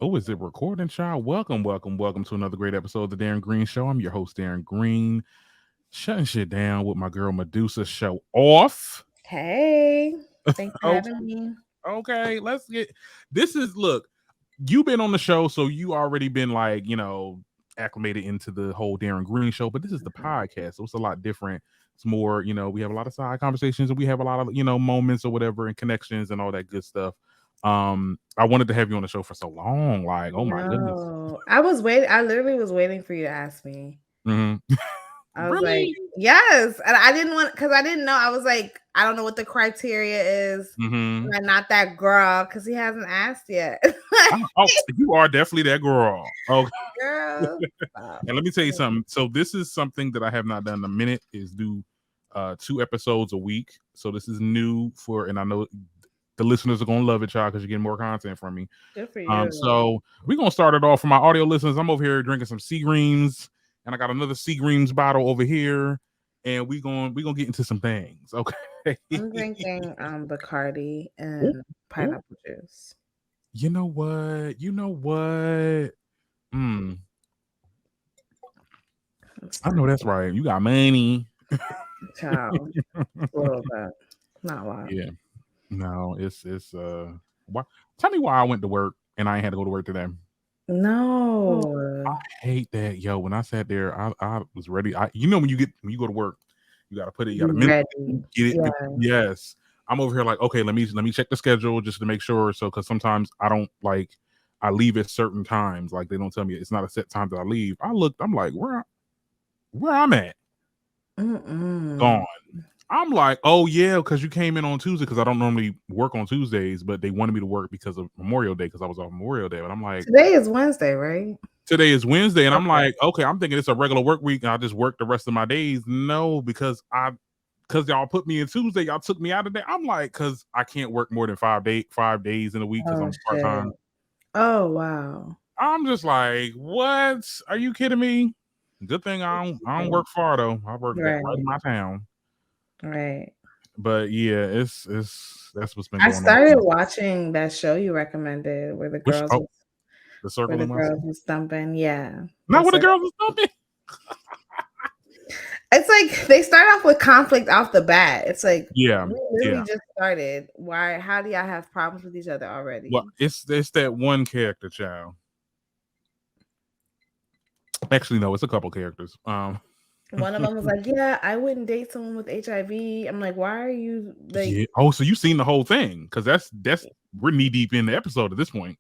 Oh, is it recording, child? Welcome to another great episode of the Darren Green Show. I'm your host, Darren Green, shutting shit down with my girl Medusa. Show off. Hey, thanks for Oh, having me. okay, let's get this. Is look, you've been on the show, so you already been like, acclimated into the whole Darren Green Show, but this is the podcast, so it's a lot different. It's more, we have a lot of side conversations and we have a lot of, moments or whatever and connections and all that good stuff. I wanted to have you on the show for so long, like, oh my goodness. No, I was waiting. I literally was waiting for you to ask me. Mm-hmm. I was like, Really? yes. And I didn't want, because I didn't know. I was like, I don't know what the criteria is. Mm-hmm. I'm not that girl because he hasn't asked yet. Oh, you are definitely that girl. Okay. Girl. Stop. And let me tell you something. So this is something that I have not done in a minute, is do 2 episodes a week. So this is new and I know the listeners are gonna love it, y'all, because you're getting more content from me. Good for you. So we're gonna start it off for my audio listeners. I'm over here drinking some Seagreens, and I got another Seagreens bottle over here, and we gonna get into some things. Okay. I'm drinking Bacardi and pineapple juice. You know what? I know that's right. You got money. Child. A little bit. Not a lot. Yeah. No, it's why, tell me why I went to work and I ain't had to go to work today. No. I hate that, yo. When I sat there, I was ready. When you go to work, you gotta put it, you gotta get it. Yeah. Yes. I'm over here like, okay, let me check the schedule just to make sure. So because sometimes I leave at certain times. Like they don't tell me it's not a set time that I leave. I'm like, where I'm at. Gone. I'm like, oh yeah, because you came in on Tuesday, because I don't normally work on Tuesdays, but they wanted me to work because of Memorial Day, because I was off Memorial Day. But I'm like, today is Wednesday, right? Today is Wednesday, and I'm like, okay, I'm thinking it's a regular work week, and I just work the rest of my days. No, because y'all put me in Tuesday, y'all took me out of there. I'm like, because I can't work more than 5 days in a week because I'm part time. Oh wow. I'm just like, what? Are you kidding me? Good thing I don't work far though. I work right in my town. Right. But yeah, it's that's what's been going on. I started watching that show you recommended where the girls the circle where the girls was thumping. Yeah. Not where the girls was thumping. It's like they start off with conflict off the bat. It's like, yeah, we literally just started. Why? How do y'all have problems with each other already? Well, it's that one character, child. Actually, no, it's a couple characters. One of them was like, "Yeah, I wouldn't date someone with HIV." I'm like, "Why are you like?" Yeah. Oh, so you've seen the whole thing? Because that's we're knee deep in the episode at this point.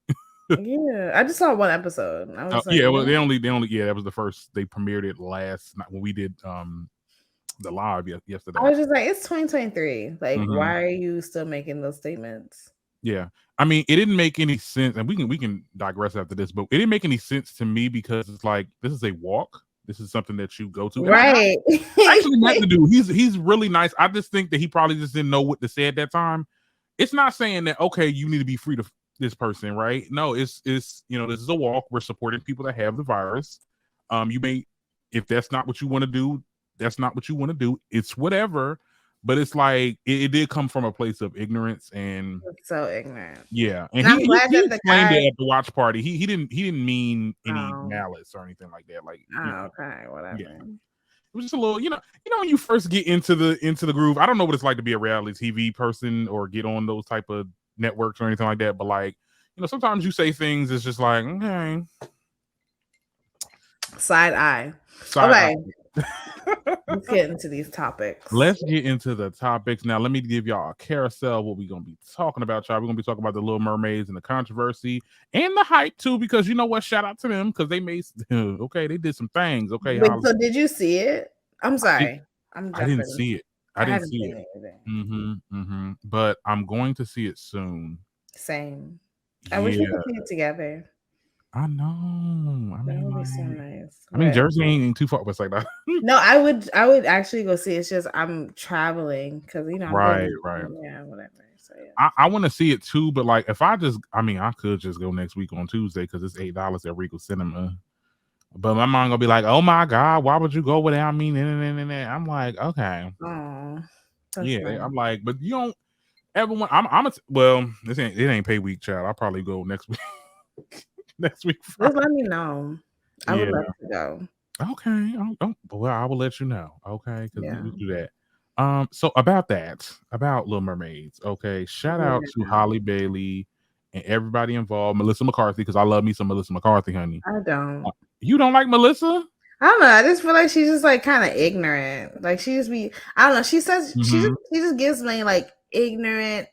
Yeah, I just saw one episode. I was like, yeah, well, they only that was the first. They premiered it last night when we did the live yesterday. I was just like, it's 2023. Like, why are you still making those statements? Yeah, I mean, it didn't make any sense, and we can digress after this, but it didn't make any sense to me because it's like, this is a walk. This is something that you go to, right? Actually, nothing to do. He's really nice. I just think that he probably just didn't know what to say at that time. It's not saying that, okay, you need to be free to this person, right? No, it's this is a walk. We're supporting people that have the virus. You may, if that's not what you want to do, that's not what you want to do. It's whatever. But it's like it did come from a place of ignorance, and it's so ignorant. Yeah, and he explained it at the watch party. He didn't mean any malice or anything like that. Like, okay, whatever. Yeah. It was just a little, when you first get into the groove. I don't know what it's like to be a reality TV person or get on those type of networks or anything like that. But like, sometimes you say things. It's just like, okay. Side eye. Okay. Let's get into these topics. Let's get into the topics. Now, let me give y'all a carousel. What we're going to be talking about, y'all. We're going to be talking about the Little Mermaids and the controversy and the hype, too, because you know what? Shout out to them because they made, they did some things. Okay. Wait, so did you see it? I'm sorry. I didn't see it. I didn't see it. But I'm going to see it soon. Same. I wish we could see it together. I know. That would be so nice. I mean, Jersey ain't too far, but it's like that. No, I would actually go see it. It's just I'm traveling because right. Yeah, whatever. So yeah. I want to see it too, but like if I could just go next week on Tuesday because it's $8 at Regal Cinema. But my mom gonna be like, "Oh my God, why would you go without me?" I'm like, okay, yeah. Nice. I'm like, but you don't ever want. Well, it ain't pay week, child. I'll probably go next week. next week Just Friday. let me know. I would Yeah. love to go. Okay. Well, I will let you know. Okay, because Yeah. we do that. So about Little Mermaids. Okay, shout out to Yeah. Halle Bailey and everybody involved. Melissa McCarthy, because I love me some Melissa McCarthy, honey. I don't. You don't like Melissa? I don't know. I just feel like she's just like kind of ignorant. Like she just be. I don't know. She says she just gives me like ignorant,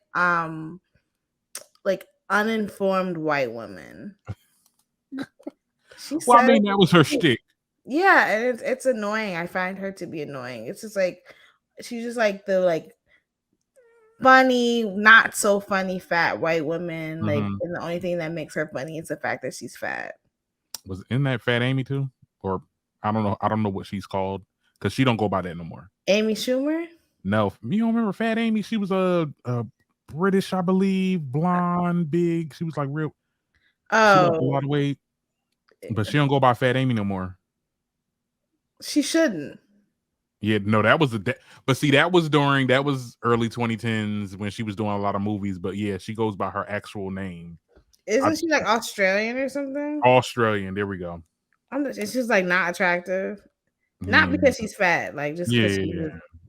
like uninformed white women. She Well, I said, mean, that was her shtick. yeah, and it's annoying. I find her to be annoying. It's just like she's just like the like funny, not so funny fat white woman. Like, and the only thing that makes her funny is the fact that she's fat. Was in that Fat Amy too, or I don't know. I don't know what she's called because she don't go by that no more. Amy Schumer? No, you don't remember Fat Amy? She was a British, I believe, blonde, big. She was like real. She lost a lot of weight, but she don't go by Fat Amy no more. She shouldn't. Yeah, no, that was but see, that was early 2010s when she was doing a lot of movies. But yeah, she goes by her actual name. Isn't she like Australian or something? Australian. There we go. She's like not attractive. Not because she's fat, like just because she's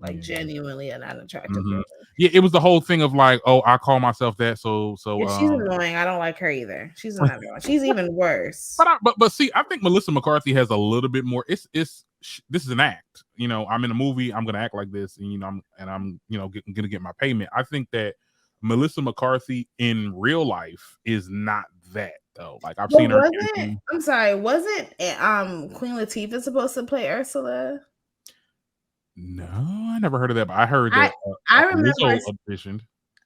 like genuinely an unattractive woman. Yeah, it was the whole thing of like, oh, I call myself that, so yeah, she's annoying. I don't like her either. She's another one. She's even worse. But see, I think Melissa McCarthy has a little bit more. This is an act. You know, I'm in a movie. I'm gonna act like this, and I'm gonna get my payment. I think that Melissa McCarthy in real life is not that though. Like I've seen her. I'm sorry. Wasn't Queen Latifah supposed to play Ursula? No, I never heard of that. But I heard that I remember Lizzo auditioned.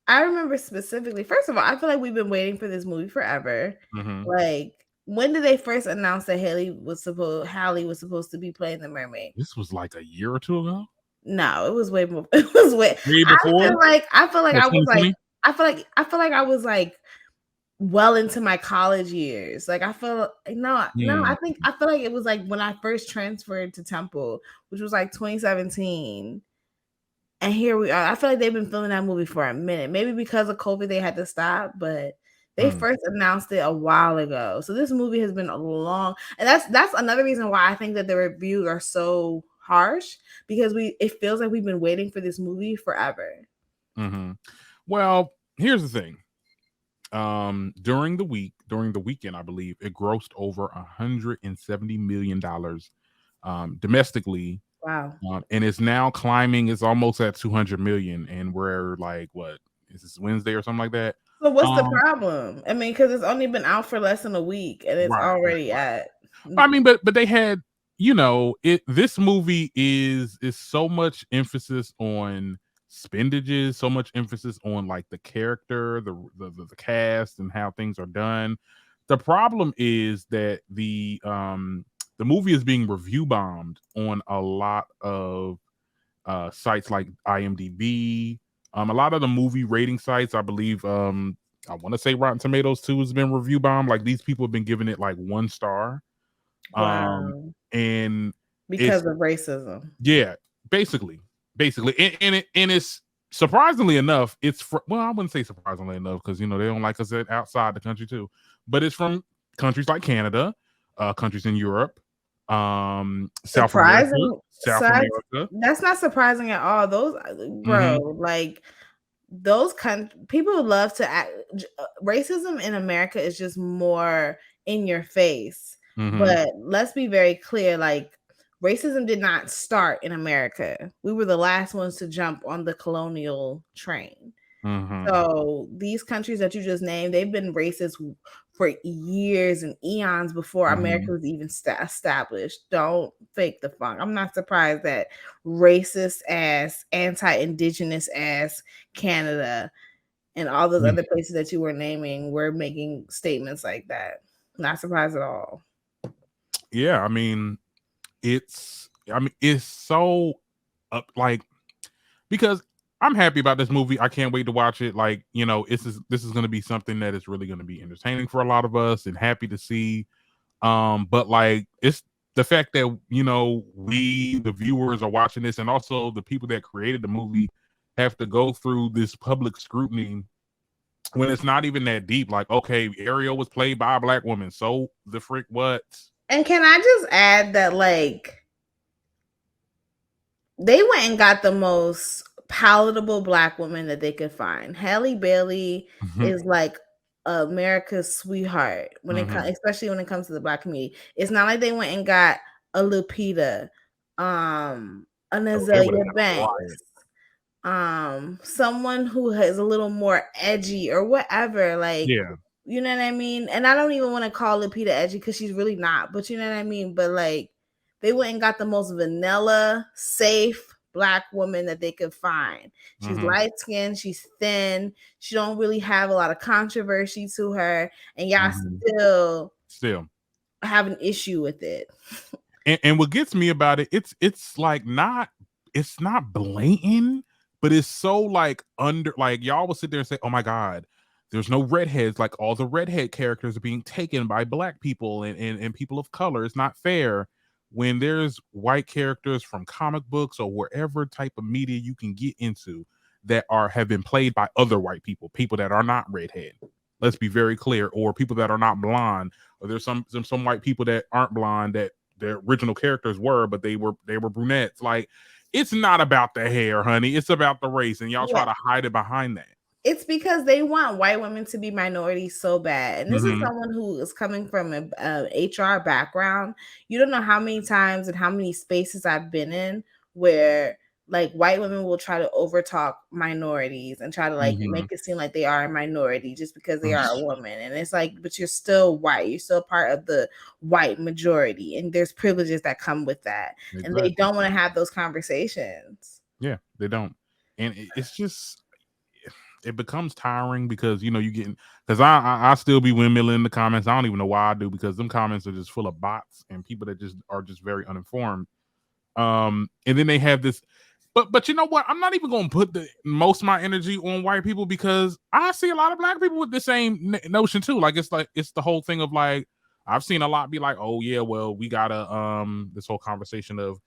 I remember specifically. First of all, I feel like we've been waiting for this movie forever. Like, when did they first announce that Halle was supposed to be playing the mermaid? This was like a year or two ago. No, it was way more. It was way before. I feel like I was like well into my college years. Like I feel I feel like it was like when I first transferred to Temple, which was like 2017. And here we are. I feel like they've been filming that movie for a minute. Maybe because of COVID they had to stop, but they first announced it a while ago. So this movie has been a long, and that's another reason why I think that the reviews are so harsh, because it feels like we've been waiting for this movie forever. Well, here's the thing. During the weekend, I believe it grossed over $170 million domestically. Wow. And it's now climbing. It's almost at 200 million, and we're like, what is this, Wednesday or something like that? So what's the problem? I mean, because it's only been out for less than a week, and it's already at. I mean, but they had, this movie is so much emphasis on spendages, so much emphasis on like the character, the cast, and how things are done. The problem is that the movie is being review bombed on a lot of sites like IMDb, a lot of the movie rating sites. I believe I want to say Rotten Tomatoes too has been review bombed. Like these people have been giving it like 1 star. Wow. And because of racism. Yeah, basically, and it's surprisingly enough, well, I wouldn't say surprisingly enough because they don't like us outside the country too, but it's from countries like Canada, countries in Europe, South America. That's not surprising at all. Those like those people love to act. Racism in America is just more in your face. But let's be very clear, like racism did not start in America. We were the last ones to jump on the colonial train. So these countries that you just named, they've been racist for years and eons before America was even established. Don't fake the funk. I'm not surprised that racist ass, anti-indigenous ass Canada and all those other places that you were naming were making statements like that. Not surprised at all. Yeah, I mean, it's so like, because I'm happy about this movie. I can't wait to watch it. Like, this is going to be something that is really going to be entertaining for a lot of us and happy to see. But like, it's the fact that, we, the viewers, are watching this, and also the people that created the movie have to go through this public scrutiny when it's not even that deep. Like, okay, Ariel was played by a black woman, so the frick what? And can I just add that, like, they went and got the most palatable black woman that they could find. Halle Bailey is like America's sweetheart when it comes, especially when it comes to the black community. It's not like they went and got a Lupita, a Azalea Banks, someone who has a little more edgy or whatever. Like, yeah. You know what I mean? And I don't even want to call Lupita edgy because she's really not, but you know what I mean? But like, they went and got the most vanilla, safe black woman that they could find. She's light skinned, she's thin, she don't really have a lot of controversy to her, and y'all still have an issue with it. And what gets me about it, it's like it's not blatant, but it's so like like y'all will sit there and say, oh my God, there's no redheads. Like all the redhead characters are being taken by black people and people of color. It's not fair when there's white characters from comic books or wherever type of media you can get into that have been played by other white people that are not redhead. Let's be very clear, or people that are not blonde, or there's some white people that aren't blonde that their original characters were, but they were brunettes. Like, it's not about the hair, honey. It's about the race, and y'all try to hide it behind that. It's because they want white women to be minorities so bad. And this is someone who is coming from a HR background. You don't know how many times and how many spaces I've been in where like white women will try to overtalk minorities and try to like make it seem like they are a minority just because they are a woman. And it's like, but you're still white. You're still part of the white majority. And there's privileges that come with that. Exactly. And they don't want to have those conversations. Yeah, they don't. And it's just, it becomes tiring because, you know, you getting, because I still be windmilling in the comments. I don't even know why I do, because them comments are just full of bots and people that just are just very uninformed. And then they have this, but you know what? I'm not even going to put most of my energy on white people, because I see a lot of black people with the same notion too. Like, it's the whole thing of like, I've seen a lot be like, oh yeah, well, we gotta, this whole conversation of,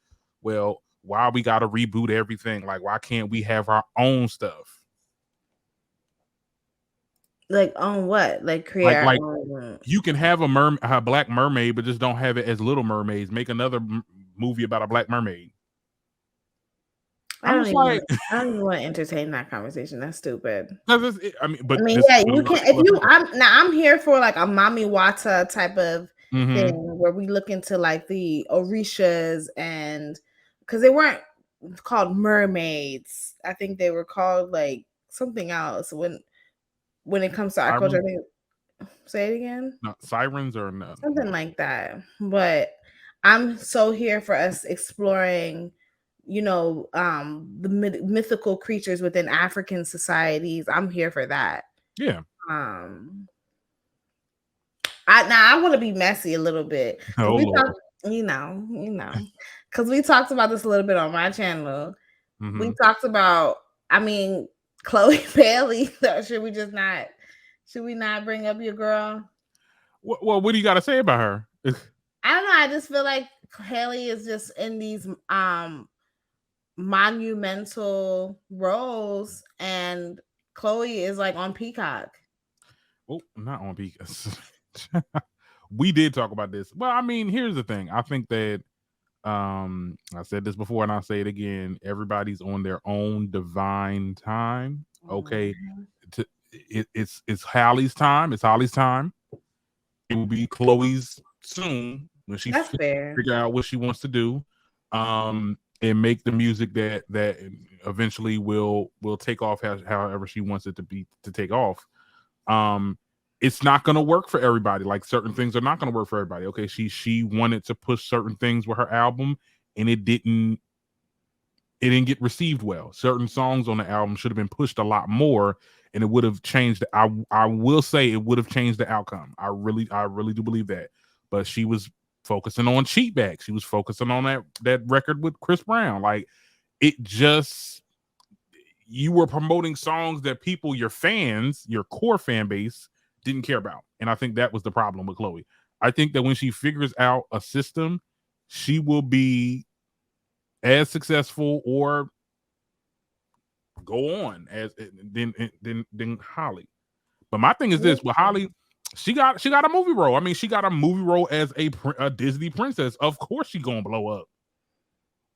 well, why we gotta reboot everything? Like, why can't we have our own stuff? Like on what? Like create like you can have a black mermaid, but just don't have it as Little Mermaids. Make another movie about a black mermaid. I don't even want to entertain that conversation. That's stupid. Yeah, you can. I'm here for like a Mami Wata type of thing where we look into like the Orishas, and because they weren't called mermaids, I think they were called like something else. When it comes to our culture, I think. Say it again. No, sirens or no, something like that. But I'm so here for us exploring, you know, the mythical creatures within African societies. I'm here for that. Yeah. I want to be messy a little bit. Oh, you know, because we talked about this a little bit on my channel. We talked about, Chloe Bailey. Should we not bring up your girl? Well, what do you got to say about her? I don't know. I just feel like Halle is just in these monumental roles, and Chloe is like on Peacock. Oh, not on Peacock. We did talk about this. Well, I mean, here's the thing. I think that I said this before and I'll say it again. Everybody's on their own divine time. Okay. It's Halle's time. It's Holly's time. It will be Chloe's soon when she figure out what she wants to do. And make the music that eventually will take off however she wants it to take off. It's not going to work for everybody. Like, certain things are not going to work for everybody. Okay, she wanted to push certain things with her album, and it didn't get received well. Certain songs on the album should have been pushed a lot more, and it would have changed. I will say it would have changed the outcome. I really do believe that. But she was focusing on Cheat Back. She was focusing on that record with Chris Brown. Like, it just, you were promoting songs that people, your fans, your core fan base, didn't care about. And I think that was the problem with Chloe. I think that when she figures out a system, she will be as successful or go on as than Halle. But my thing is this: with Halle, she got a movie role. I mean, she got a movie role as a Disney princess. Of course, she gonna blow up.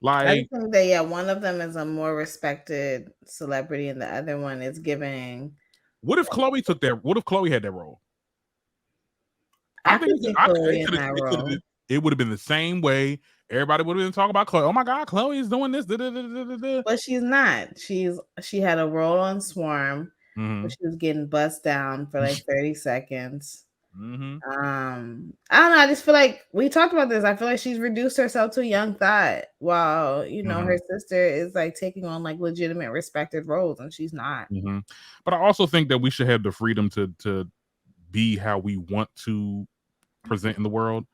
Like, I think that one of them is a more respected celebrity, and the other one is giving. What if Chloe took that? What if Chloe had that role? I think Chloe in that role. It would have been the same way. Everybody would have been talking about Chloe. Oh my God, Chloe is doing this. But she's not. She had a role on Swarm, where she was getting bust down for like 30 seconds. I don't know. I just feel like we talked about this. I feel like she's reduced herself to a young thought, while her sister is like taking on like legitimate, respected roles, and she's not. But I also think that we should have the freedom to be how we want to present in the world.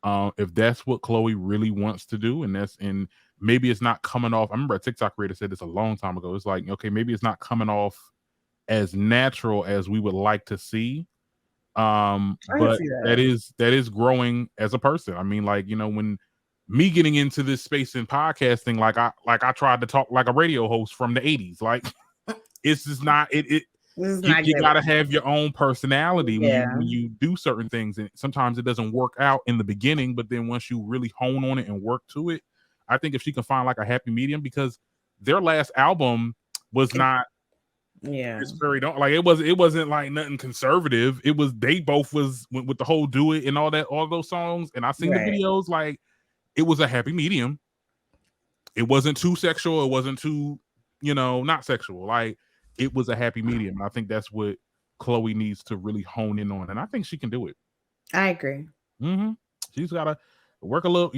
If that's what Chloe really wants to do, and maybe it's not coming off. I remember a TikTok creator said this a long time ago. It's like, okay, maybe it's not coming off as natural as we would like to see. But that is growing as a person. I mean, like, when me getting into this space in podcasting, like I tried to talk like a radio host from the 80s. Like, it's just not it. You gotta have your own personality when you do certain things, and sometimes it doesn't work out in the beginning, but then once you really hone on it and work to it, I think if she can find like a happy medium, because their last album was not it's very like it wasn't like nothing conservative. It was, they both was with the whole Do It and all those songs, and I seen the videos, like it was a happy medium. It wasn't too sexual, it wasn't too not sexual, like it was a happy medium. And I think that's what Chloe needs to really hone in on, and I think she can do it. I agree. She's got to work a little,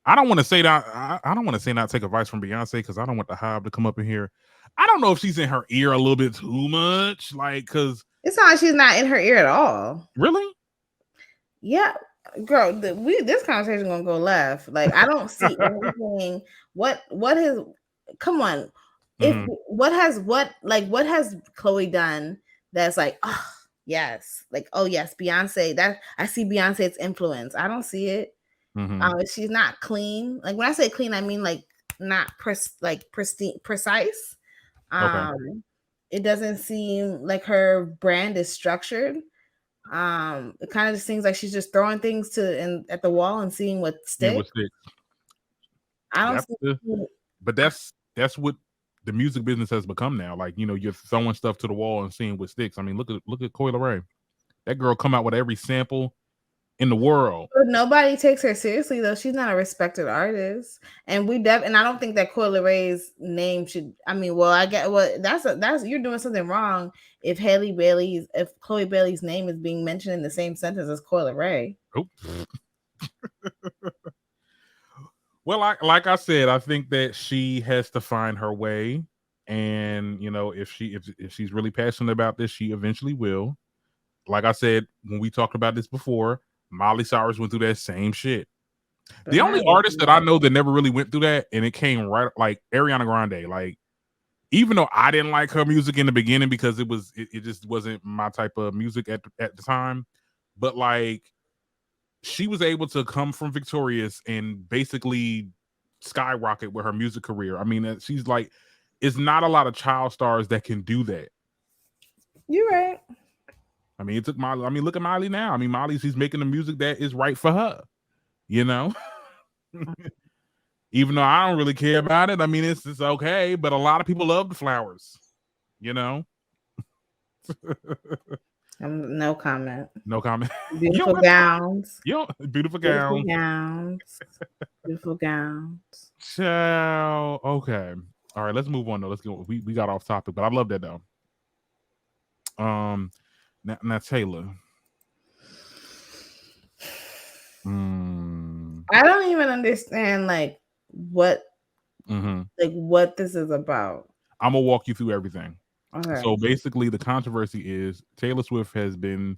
I don't want to say that. I don't want to say not take advice from Beyonce, because I don't want the Hive to come up in here. I don't know if she's in her ear a little bit too much, like, because it's not like she's not in her ear at all. Really? Yeah, girl. This conversation gonna go left. Like, I don't see anything. What has? Come on. If what has Chloe done that's like, oh yes, like, oh yes, Beyonce, that I see Beyonce's influence. I don't see it. She's not clean. Like, when I say clean, I mean like not pristine, precise. It doesn't seem like her brand is structured. It kind of just seems like she's just throwing things at the wall and seeing what sticks. I don't see. But that's what the music business has become now. Like, you're throwing stuff to the wall and seeing what sticks. I mean, look at Coi Leray. That girl come out with every sample in the world. But nobody takes her seriously, though. She's not a respected artist, and and I don't think that Coi Leray's name should. I mean, well, I get that's you're doing something wrong if Chloe Bailey's name is being mentioned in the same sentence as Coi Leray. Oh. Well, like I said, I think that she has to find her way, and if she's really passionate about this, she eventually will. Like I said, when we talked about this before, Miley Cyrus went through that same shit. The only artist that I know that never really went through that, and it came right, like Ariana Grande. Like, even though I didn't like her music in the beginning because it just wasn't my type of music at the time, but like, she was able to come from victorious and basically skyrocket with her music career. I mean, she's like, it's not a lot of child stars that can do that. You're right. I mean, it took Miley. I mean, look at Miley now. I mean, she's making the music that is right for her. Even though I don't really care about it. I mean, it's okay, but a lot of people love the flowers. No comment. No comment. Beautiful gowns. Beautiful gowns. Beautiful gowns. Ciao. Okay. All right. Let's move on though. Let's go. We got off topic, but I love that though. Now Taylor. I don't even understand like what what this is about. I'm gonna walk you through everything. Okay. So basically, the controversy is Taylor Swift it's been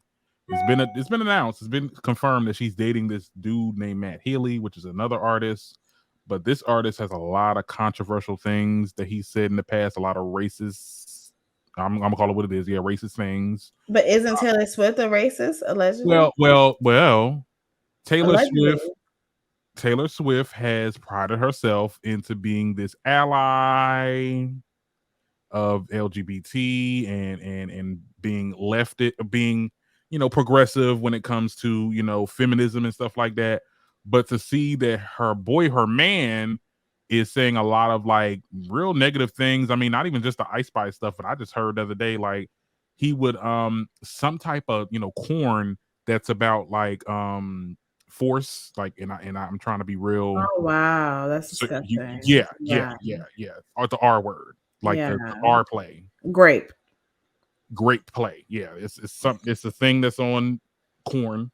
announced, it's been confirmed that she's dating this dude named Matty Healy, which is another artist. But this artist has a lot of controversial things that he said in the past, a lot of racist. I'm gonna call it what it is. Yeah, racist things. But isn't Taylor Swift a racist, allegedly? Well. Taylor Swift has prided herself into being this ally of LGBT and being progressive when it comes to feminism and stuff like that. But to see that her man is saying a lot of like real negative things. I mean, not even just the Ice Spice stuff, but I just heard the other day like he would some type of corn that's about like force, like, and I'm trying to be real. Oh wow, that's So disgusting. yeah. Or the R word, like the R play. Grape play. Yeah, it's a thing that's on corn.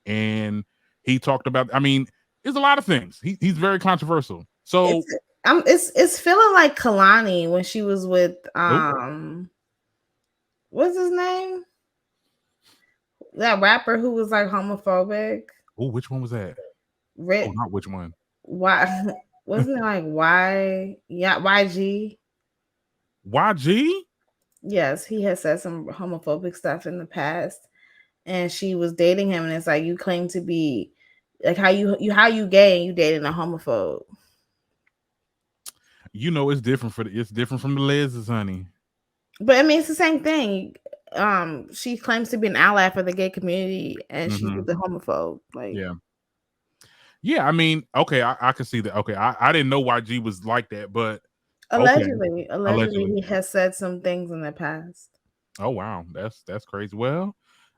And he talked about, I mean, there's a lot of things. He's very controversial. So it's feeling like Kalani when she was with what's his name? That rapper who was like homophobic. Oh, which one was that? Oh, not which one. Why wasn't it like YG? YG? Yes, he has said some homophobic stuff in the past, and she was dating him, and it's like you claim to be like how you gay and you dating a homophobe. It's different from the Liz's, honey. But I mean, it's the same thing. She claims to be an ally for the gay community, and she's with the homophobe. Like, yeah. I mean, okay, I can see that. Okay, I didn't know YG was like that, but allegedly, he has said some things in the past. Oh wow, that's crazy. Well,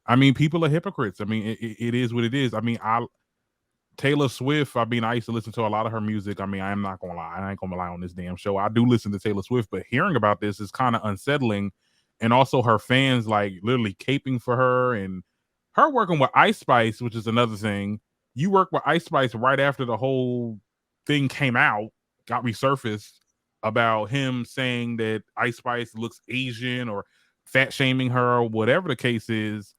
I mean, people are hypocrites. I mean, it is what it is. I mean, Taylor Swift, I mean, I used to listen to a lot of her music. I mean, I am not gonna lie, I ain't gonna lie on this damn show. I do listen to Taylor Swift, but hearing about this is kind of unsettling. And also her fans like literally caping for her, and her working with Ice Spice, which is another thing. You work with Ice Spice right after the whole thing came out, got resurfaced about him saying that Ice Spice looks Asian or fat shaming her or whatever the case is.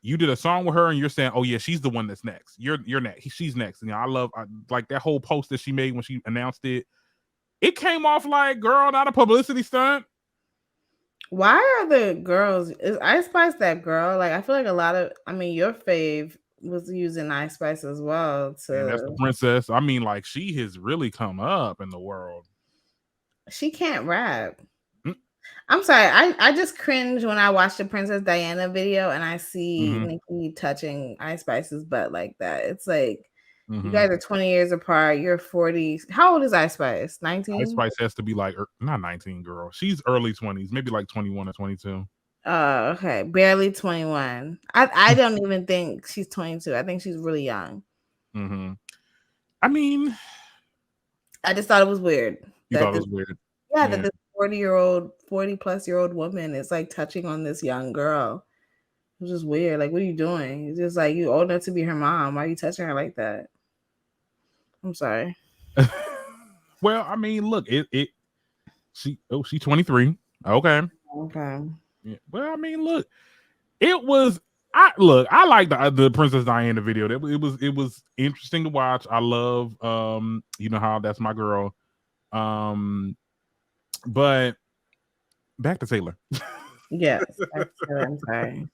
You did a song with her and you're saying, oh yeah, she's the one that's next. You're next. She's next. And I like that whole post that she made when she announced it. It came off like, girl, not a publicity stunt. Why are the girls? Is Ice Spice that girl? Like, I feel like a lot of, I mean, your fave was using Ice Spice as well. And that's the princess. I mean, like, she has really come up in the world. She can't rap. I'm sorry. I just cringe when I watch the Princess Diana video and I see Nicki touching Ice Spice's butt like that. It's like, you guys are 20 years apart. You're 40. How old is Ice Spice? 19? Ice Spice has to be like, not 19, girl. She's early 20s, maybe like 21 or 22. Oh, okay. Barely 21. I don't even think she's 22. I think she's really young. I mean, I just thought it was weird. You thought it was weird? Yeah, that this 40-plus-year-old woman is like touching on this young girl. It's just weird. Like, what are you doing? It's just like, you old enough to be her mom. Why are you touching her like that? I'm sorry. Well, I mean, look, she's 23. Okay. Yeah. Well, I mean, look, I like the Princess Diana video. It was interesting to watch. I love you know how that's my girl. But back to Taylor. Yes, I'm sorry.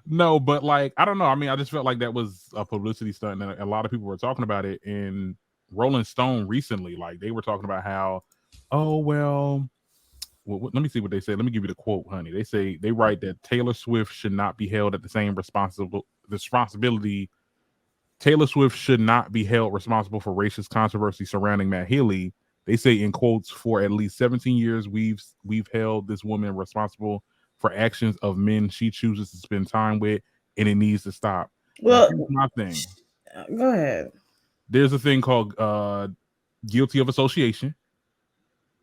No, but like, I don't know. I mean, I just felt like that was a publicity stunt, and a lot of people were talking about it. In Rolling Stone recently, like, they were talking about how, oh well, let me see what they say. Let me give you the quote, honey. They write that Taylor Swift should not be held at the same responsibility. Taylor Swift should not be held responsible for racist controversy surrounding Matty Healy. They say in quotes, for at least 17 years, we've held this woman responsible for actions of men she chooses to spend time with, and it needs to stop. Well, here's my thing. Go ahead. There's a thing called guilty of association.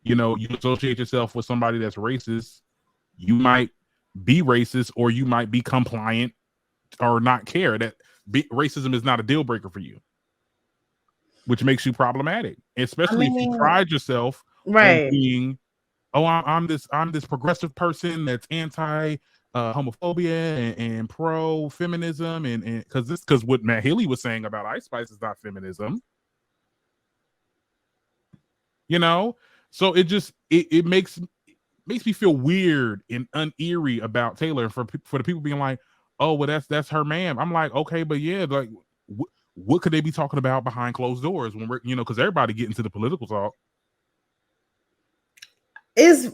You know, you associate yourself with somebody that's racist, you might be racist, or you might be compliant or not care. That racism is not a deal breaker for you, which makes you problematic, especially if you pride yourself on being, oh, I'm this progressive person that's anti homophobia and pro feminism, and because what Matty Healy was saying about Ice Spice is not feminism, you know. So it makes me feel weird and uneasy about Taylor, for the people being like, oh well, that's her man. I'm like, okay, but yeah, like what could they be talking about behind closed doors when we're, because everybody get into the political talk. Is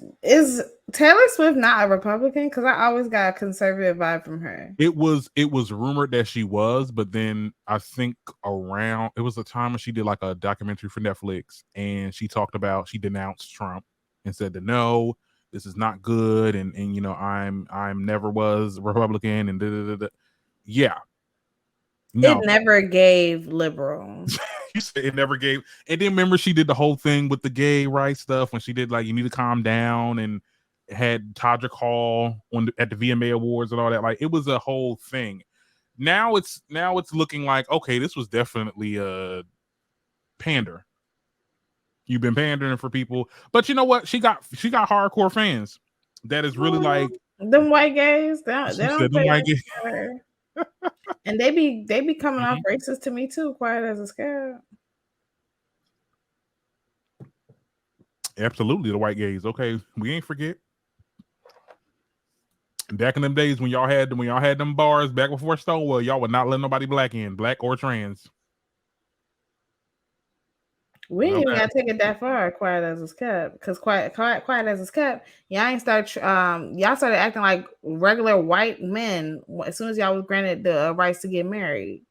Taylor Swift not a Republican? Because I always got a conservative vibe from her. It was rumored that she was, but then I think around it was a time when she did like a documentary for Netflix, and she denounced Trump and said that no, this is not good, and I'm never was Republican and yeah. No. It never gave liberal. You said it never gave. And then remember she did the whole thing with the gay rights stuff when she did like you need to calm down and had Todrick Hall at the VMA Awards and all that. Like it was a whole thing. Now it's looking like okay, this was definitely a pander. You've been pandering for people, but you know what? She got hardcore fans. That is really like them white gays. They don't them white gays. And they be coming off racist to me too. Quiet as a Scat. Absolutely, the white gays. Okay, we ain't forget. Back in them days when y'all had them bars back before Stonewall, y'all would not let nobody black in, black or trans. We ain't even gotta take it that far. Quiet as a Scat, because quiet as a Scat. Y'all started acting like regular white men as soon as y'all was granted the rights to get married.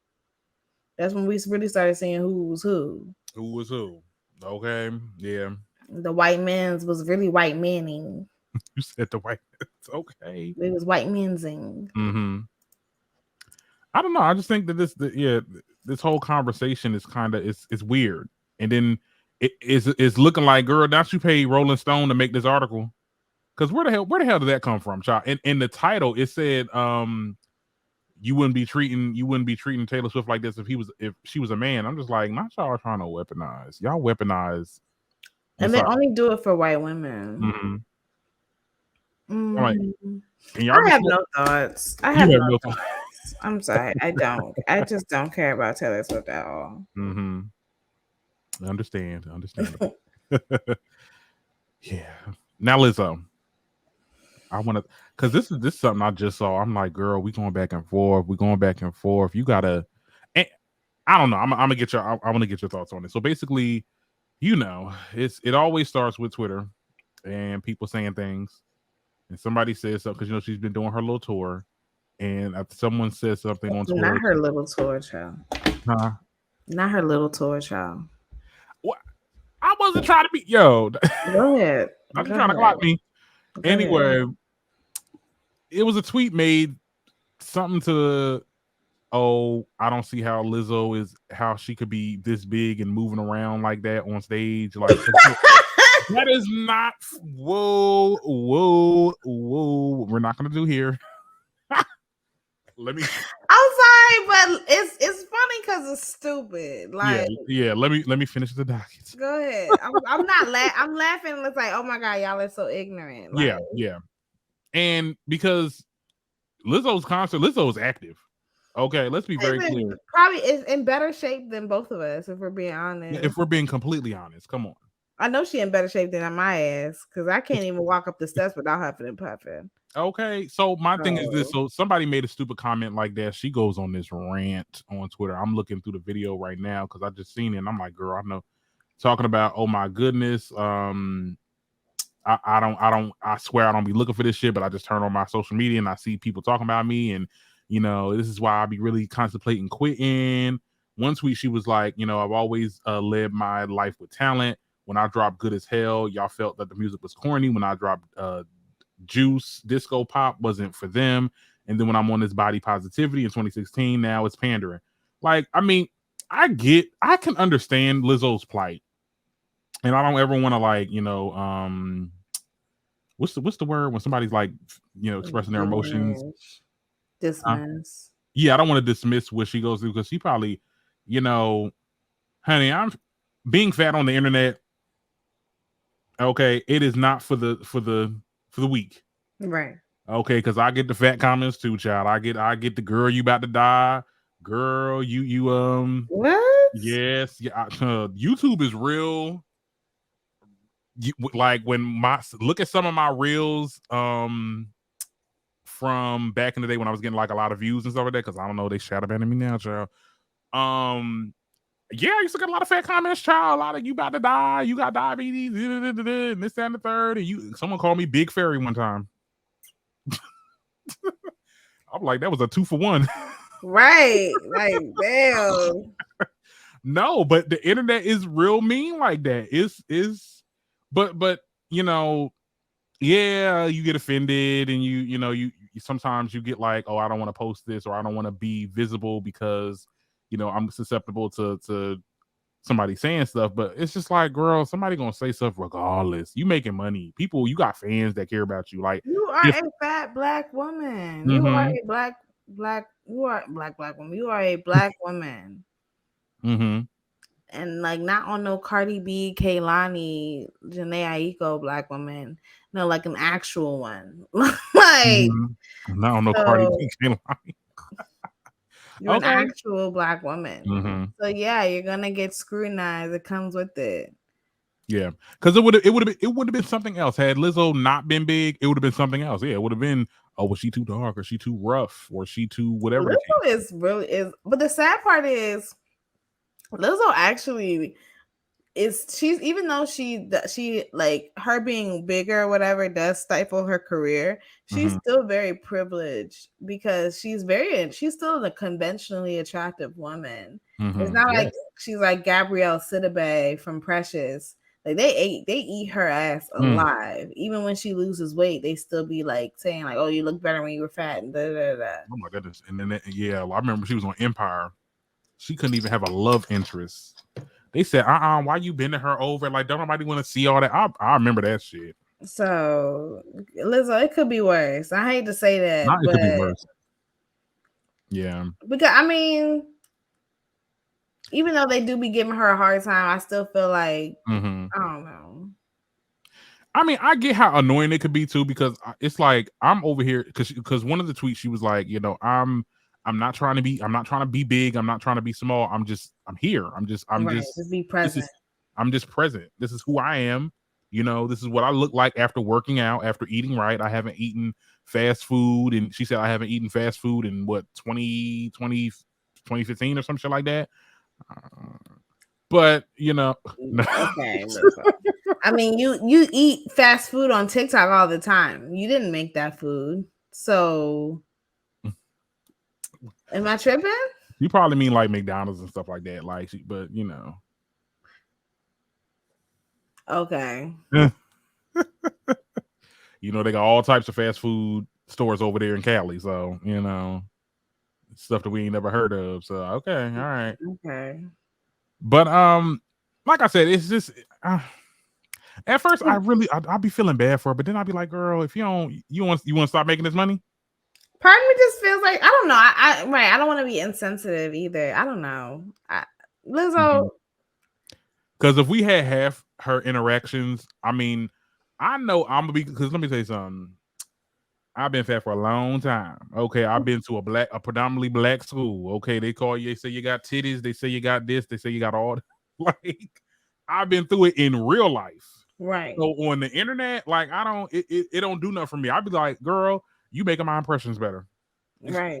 That's when we really started seeing who was who. Who was who? Okay, yeah. The white men's was really white manning. You said the white men's. Okay. It was white mensing. Mm-hmm. I don't know. I just think that this whole conversation is kind of it's weird. And then it's looking like, girl, don't you pay Rolling Stone to make this article? Because where the hell did that come from, child? And in the title, it said, you wouldn't be treating Taylor Swift like this if she was a man. I'm just like, not y'all trying to weaponize. Y'all weaponize. And they only do it for white women. Mm-hmm. Like, I have no thoughts. I have no thoughts. I'm sorry. I don't. I just don't care about Taylor Swift at all. Mm-hmm. Understand. Yeah. Now Lizzo. I want to, because this is something I just saw. I'm like, girl, we going back and forth. You gotta, and I don't know. I'm gonna get I want to get your thoughts on it. So basically, it always starts with Twitter and people saying things, and somebody says something because she's been doing her little tour, and someone says something on Twitter. Not her little tour, child. Huh? Not her little tour, child. What? I wasn't trying to be. Yo, go ahead. I'm trying to clock me. Anyway, it was a tweet made something to, I don't see how Lizzo how she could be this big and moving around like that on stage. Like that is not. Whoa. We're not gonna do here. Let me. I'm sorry, but it's funny because it's stupid. Like, yeah. Let me finish the docket. Go ahead. I'm not I'm laughing. It's like, oh my god, y'all are so ignorant. Like, yeah. And because Lizzo's active. Okay, let's be very clear. Probably is in better shape than both of us, if we're being honest. If we're being completely honest, come on. I know she in better shape than my ass because I can't even walk up the steps without huffing and puffing. Okay, so my thing is this. So somebody made a stupid comment like that. She goes on this rant on Twitter. I'm looking through the video right now because I just seen it and I'm like, girl, I know. Talking about, oh my goodness. I swear I don't be looking for this shit, but I just turn on my social media and I see people talking about me, and this is why I be really contemplating quitting. One tweet, she was like, I've always led my life with talent. When I dropped Good as Hell, y'all felt that the music was corny. When I dropped Juice, Disco Pop wasn't for them. And then when I'm on this body positivity in 2016, now it's pandering. Like, I mean, I can understand Lizzo's plight. And I don't ever want to what's the word when somebody's like, expressing their emotions? Dismiss. Yeah, I don't want to dismiss what she goes through because she probably, honey, I'm being fat on the internet. Okay, it is not for the weak. Right. Okay, because I get the fat comments too, child. I get the girl, you about to die. Girl, you what? Yes, yeah. YouTube is real. Like when look at some of my reels from back in the day when I was getting like a lot of views and stuff like that, because I don't know, they shadow banning me now, child. Yeah, I used to get a lot of fat comments, child. A lot of you about to die, you got diabetes, and this, that, and the third. And someone called me Big Fairy one time. I'm like, that was a 2-for-1. Right. Like, damn. No, but the internet is real mean like that. But yeah, you get offended, and you sometimes you get like, oh, I don't want to post this, or I don't want to be visible because I'm susceptible to somebody saying stuff. But it's just like, girl, somebody gonna say stuff regardless. You making money, people. You got fans that care about you. Like, you are a fat black woman. You are a black. You are black woman. You are a black woman. And like, not on no Cardi B, Kehlani, Janae Aiko black woman. No, like an actual one. Like, not on no Cardi B, Kehlani. You're an actual black woman. So yeah, you're gonna get scrutinized. It comes with it. Yeah, because it would have been something else. Had Lizzo not been big, it would have been something else. Yeah, it would have been, oh, was she too dark, or she too rough, or she too whatever. Lizzo is, but the sad part is, Lizzo actually she's, even though she like, her being bigger or whatever does stifle her career, she's still very privileged because she's still a conventionally attractive woman. It's not like she's like Gabrielle Sidibe from Precious. Like, they eat her ass alive. Even when she loses weight, they still be like saying like, oh, you look better when you were fat, and da da da. Oh my goodness. And then I remember she was on Empire. She couldn't even have a love interest. They said, why you bending her over? Like, don't nobody want to see all that. I remember that shit. So, Lizzo, it could be worse. I hate to say that, but it could be worse. Yeah. Because, I mean, even though they do be giving her a hard time, I still feel like, I don't know. I mean, I get how annoying it could be too, because it's like, I'm over here because one of the tweets, she was like, I'm not trying to be big. I'm not trying to be small. I'm here. Just be present. I'm just present. This is who I am. This is what I look like after working out, after eating right. I haven't eaten fast food. And she said I haven't eaten fast food in 2015 or some shit like that. But okay. I mean, you eat fast food on TikTok all the time. You didn't make that food, so am I tripping? You probably mean like McDonald's and stuff like that, like, but okay. They got all types of fast food stores over there in Cali, so stuff that we ain't never heard of. So okay, all right, okay. But like I said, it's just at first I'd be feeling bad for her, but then I'd be like, girl, if you want to stop making this money. Part of me just feels like, I don't know. I don't want to be insensitive either. I don't know. Lizzo. Because if we had half her interactions, I mean, I know I'm gonna be, because let me tell you something. I've been fat for a long time. Okay, I've been to a predominantly black school. Okay, they call you, they say you got titties, they say you got this, they say you got all. Like, I've been through it in real life. Right. So on the internet, like, it don't do nothing for me. I'd be like, girl, you making my impressions better. Right.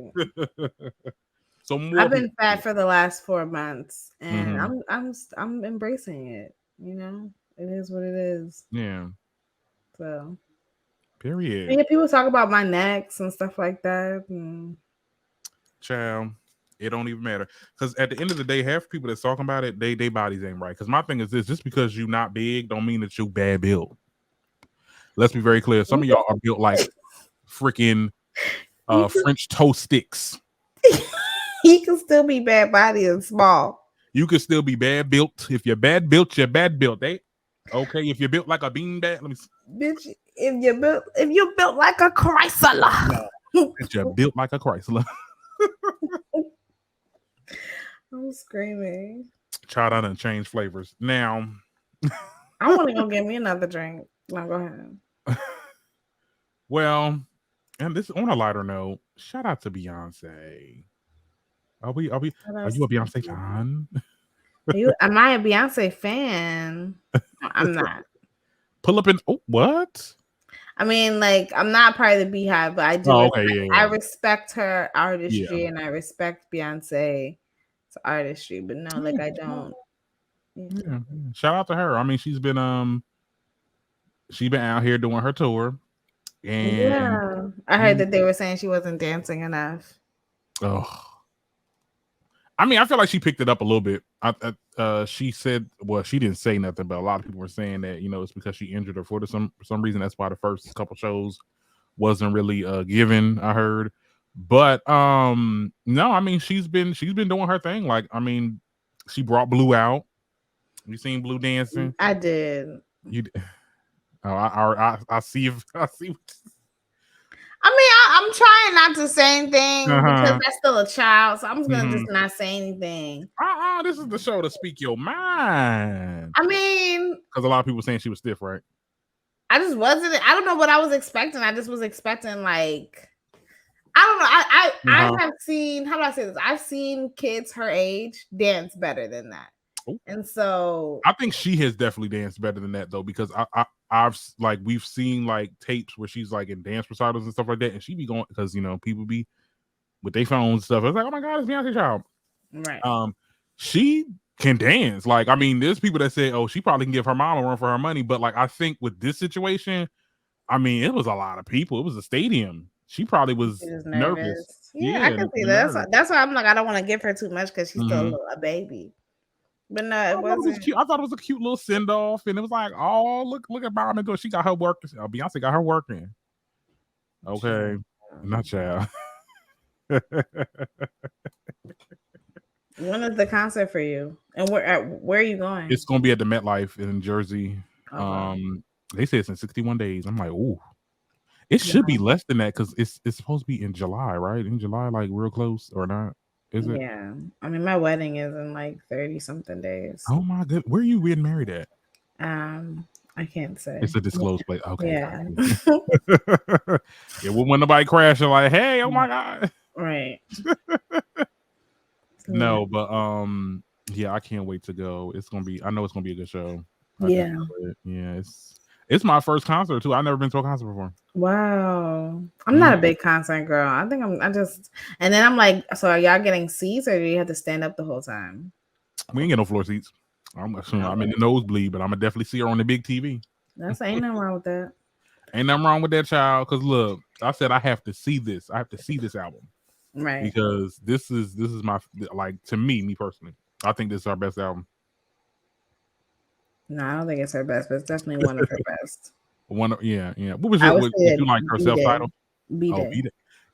So I've been fat for the last 4 months, and I'm embracing it. It is what it is. Yeah. So. Period. Yeah, people talk about my necks and stuff like that. Child, it don't even matter, because at the end of the day, half the people that's talking about it, they bodies ain't right. Because my thing is this: just because you not big, don't mean that you bad built. Let's be very clear. Some of y'all are built like freaking French toast sticks. You can still be bad body and small. You can still be bad built. If you're bad built, you're bad built. Okay, if you're built like a beanbag, let me see. Bitch, if you're built like a Chrysler. If you're built like a Chrysler. I'm screaming. Child, I done changed flavors. Now I want to go get me another drink. No, go ahead. Well, and this, on a lighter note, shout out to Beyonce. Are you a Beyonce fan? Am I a Beyonce fan? I'm not. Pull up in what? I mean, like, I'm not part of the Beehive, but I do. Oh, okay, yeah. I respect her artistry, and I respect Beyonce. artistry, but no, like I don't. Yeah. Shout out to her. I mean, she's been out here doing her tour, and I heard that they were saying she wasn't dancing enough. Oh, I mean, I feel like she picked it up a little bit. She said, well, she didn't say nothing, but a lot of people were saying that it's because she injured her foot for some reason. That's why the first couple shows wasn't really given. I heard, but no, I mean, she's been doing her thing. Like, I mean, she brought Blue out. You seen Blue dancing? I did. You? Oh, I see. I see. I mean, I'm trying not to say anything because that's still a child, so I'm just gonna just not say anything. This is the show to speak your mind. I mean, because a lot of people saying she was stiff, right? I just wasn't. I don't know what I was expecting. I just was expecting like, I don't know. I have seen. How do I say this? I've seen kids her age dance better than that. Ooh. And so I think she has definitely danced better than that though, because I've like we've seen like tapes where she's like in dance recitals and stuff like that, and she be going because people be with their phones and stuff. It's like, oh my god, it's Beyonce child. Right. She can dance. Like, I mean, there's people that say, oh, she probably can give her mom a run for her money, but like I think with this situation, I mean, it was a lot of people. It was a stadium. She probably was nervous. Yeah, I can see that. That's why I'm like, I don't want to give her too much because she's still a baby. But no, it wasn't. I thought it was a cute little send off, and it was like, oh, look at Mom and she got her work. Beyonce got her working. Okay, not child. When is the concert for you? And where are you going? It's gonna be at the MetLife in Jersey. They say it's in 61 days. I'm like, ooh, it should be less than that because it's supposed to be in July, right? In July, like real close or not? Is it? Yeah, I mean, my wedding is in like 30 something days. Oh my god, where are you getting married at? I can't say. It's a disclosed place. Okay. Yeah. Yeah, when nobody crashing like, hey, oh my god. Right. No, but yeah, I can't wait to go. I know it's gonna be a good show. Yeah. It's my first concert too. I've never been to a concert before. Wow. I'm not a big concert girl. I think and then I'm like, so are y'all getting seats or do you have to stand up the whole time? We ain't get no floor seats. I'm in the nosebleed, but I'm gonna definitely see her on the big TV. Ain't nothing wrong with that. Ain't nothing wrong with that, child. Because look, I said I have to see this. I have to see this album. Right. Because this is my, like, to me personally, I think this is our best album. No, I don't think it's her best, but it's definitely one of her best. Yeah. What was what you like her self-title? B-Day.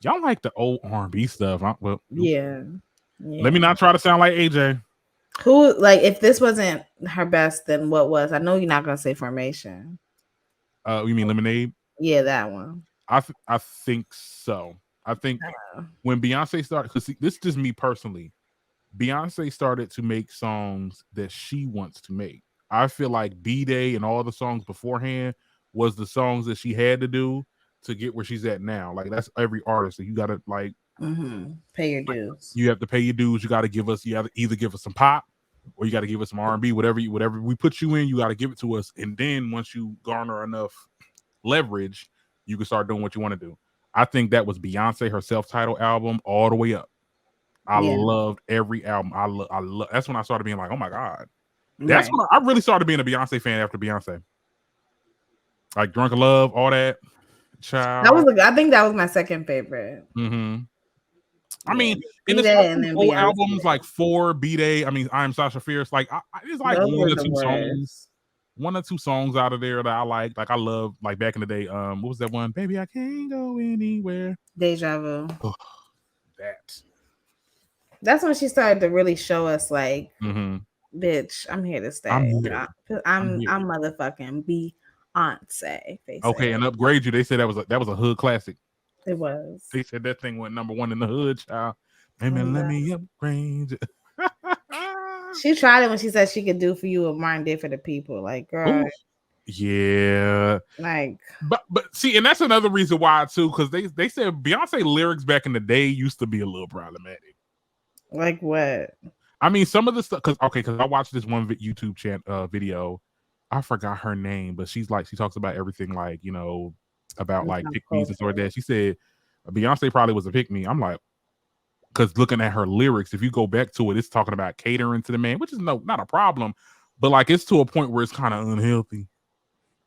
Y'all like the old R&B stuff? Well, yeah. Let me not try to sound like AJ. Who, like, if this wasn't her best, then what was? I know you're not gonna say Formation. You mean Lemonade? Yeah, that one. I think so. I think when Beyonce started, because this is just me personally, Beyonce started to make songs that she wants to make. I feel like B-Day and all the songs beforehand was the songs that she had to do to get where she's at now. Like, that's every artist. So you got to, like, pay your dues. You have to pay your dues. You got to give us, you have to either give us some pop or you got to give us some R&B, whatever we put you in, you got to give it to us. And then once you garner enough leverage, you can start doing what you want to do. I think that was Beyonce, her self-titled album, all the way up. I loved every album. I love. That's when I started being like, oh my god. That's when I really started being a Beyonce fan after Beyonce. Like Drunk in Love, all that. Child. I think that was my second favorite. I mean, in the old albums like 4, B-Day. I mean, I'm Sasha Fierce. Like, it's like one or two songs out of there that I like. Like, I love, like, back in the day. What was that one? Baby, I can't go anywhere. Deja Vu. Oh, that's when she started to really show us, like, bitch, I'm here to stay. I'm motherfucking Beyonce. Okay, and Upgrade You. They said that was a hood classic. It was. They said that thing went number 1 in the hood, child. Let me upgrade you. She tried it when she said she could do for you what Martin did for the people. Like, girl. Ooh. Yeah. Like, but see, and that's another reason why too, because they said Beyonce lyrics back in the day used to be a little problematic. Like what? I mean, some of the stuff, because I watched this one YouTube video. I forgot her name, but she talks about everything, like, about like pick-me's and stuff like that. She said Beyonce probably was a pick-me. I'm like, because looking at her lyrics, if you go back to it, it's talking about catering to the man, which is not a problem, but like it's to a point where it's kind of unhealthy.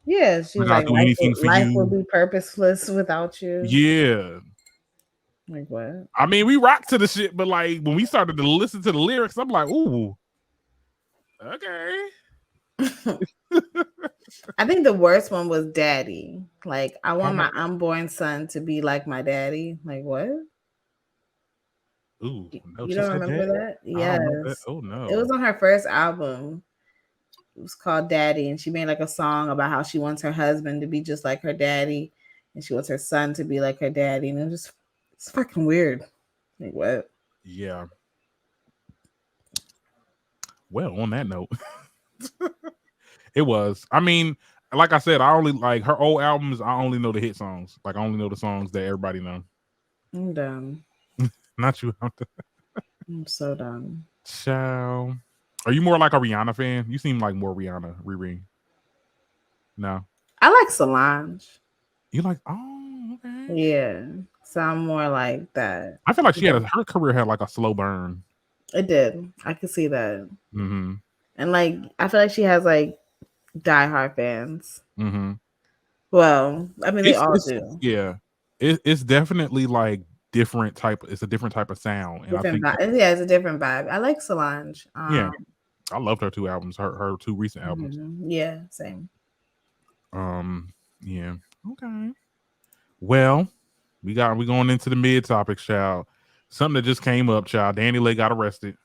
Yeah, she's I'll like, do anything for life would you. be purposeless without you. Yeah. Like what? I mean, we rock to the shit, but like when we started to listen to the lyrics, I'm like, ooh, okay. I think the worst one was daddy. Like, I want my unborn son to be like my daddy. Like what? Ooh, no, you she don't said remember that? that? Yes. That. Oh no. It was on her first album. It was called Daddy, and she made like a song about how she wants her husband to be just like her daddy, and she wants her son to be like her daddy, and it's fucking weird. Like what? Yeah. Well, on that note, it was. I mean, like I said, I only like her old albums. I only know the hit songs. Like I only know the songs that everybody know. I'm done. Not you. I'm so done. Ciao. Are you more like a Rihanna fan? You seem like more Rihanna, Riri. No. I like Solange. You like? Oh, okay. Yeah. So I'm more like that. I feel like her career had like a slow burn. It did. I could see that. Mm-hmm. And like, I feel like she has like diehard fans. Mm-hmm. Well, I mean, they all do. Yeah. It's definitely like different type. It's a different type of sound, and Different I think yeah, it's a different vibe. I like Solange. Yeah, I loved her 2 albums. Her 2 recent albums. Yeah, same. Yeah. Okay. Well, we going into the mid topics, child. Something that just came up, child. Dani Leigh got arrested.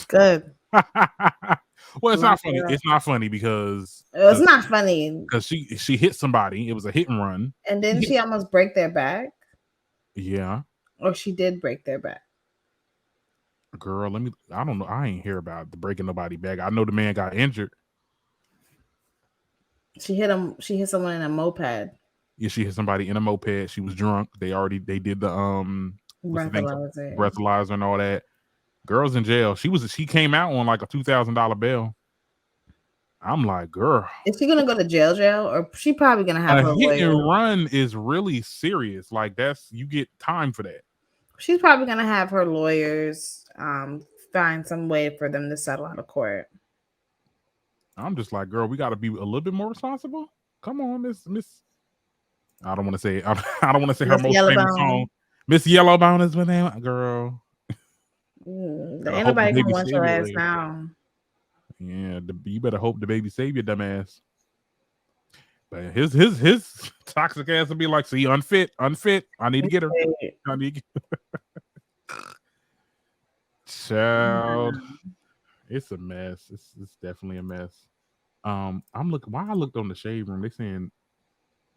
Good. Well, it's not funny. It's not funny because it's not funny because she hit somebody. It was a hit and run. And didn't she almost break their back? Yeah. Or she did break their back. Girl, I don't know. I ain't hear about the breaking nobody back. I know the man got injured. She hit someone in a moped. Yeah, she hit somebody in a moped. She was drunk. They did the breathalyzer and all that. Girl's in jail. She came out on like a $2,000 bail. I'm like, girl, is she gonna go to jail, or she probably gonna have her hit and run is really serious. Like you get time for that. She's probably gonna have her lawyers find some way for them to settle out of court. I'm just like, girl, we got to be a little bit more responsible. Come on, Miss. I don't want to say. I don't want to say her most famous song. Miss Yellowbone is my name, girl. Ain't nobody gonna want your ass now. Yeah, you better hope the baby save your dumb ass. But his toxic ass will be like, see, unfit. I need to get her. I need. Child, it's a mess. It's definitely a mess. I'm looking. Why I looked on the Shade Room, they saying